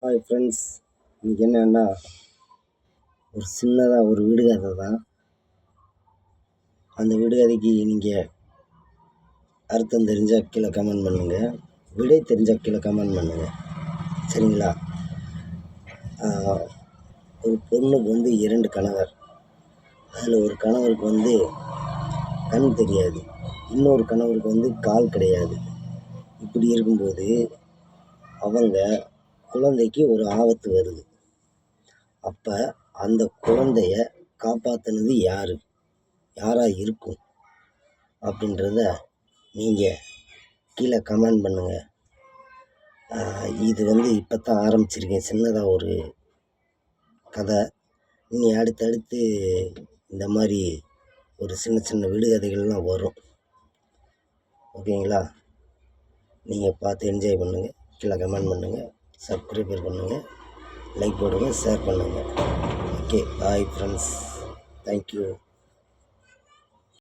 Hi friends, இன்றைக்கி என்னென்னா ஒரு சின்னதாக ஒரு விடுகதை தான். அந்த விடுகதைக்கு நீங்கள் அர்த்தம் தெரிஞ்சால் கீழே கமெண்ட் பண்ணுங்கள், விடை தெரிஞ்சால் கீழே கமெண்ட் பண்ணுங்கள், சரிங்களா? ஒரு பொண்ணுக்கு 2 கணவர். அதில் ஒரு கணவருக்கு கண் தெரியாது, இன்னொரு கணவருக்கு கால் கிடையாது. இப்படி இருக்கும்போது அவங்க குழந்தைக்கு ஒரு ஆபத்து வருது. அப்போ அந்த குழந்தைய காப்பாற்றினது யாராக இருக்கும் அப்படின்றத நீங்கள் கீழே கமெண்ட் பண்ணுங்கள். இது இப்போ தான் ஆரம்பிச்சிருக்கேன், சின்னதாக ஒரு கதை. இனி அடுத்தடுத்து இந்த மாதிரி ஒரு சின்ன சின்ன விடுகதைகள்லாம் வரும், ஓகேங்களா? நீங்கள் பார்த்து என்ஜாய் பண்ணுங்கள், கீழே கமெண்ட் பண்ணுங்கள், சப்ஸ்கிரைப் பண்ணுங்கள், லைக் போடுங்க, ஷேர் பண்ணுங்கள். Okay, bye friends, thank you.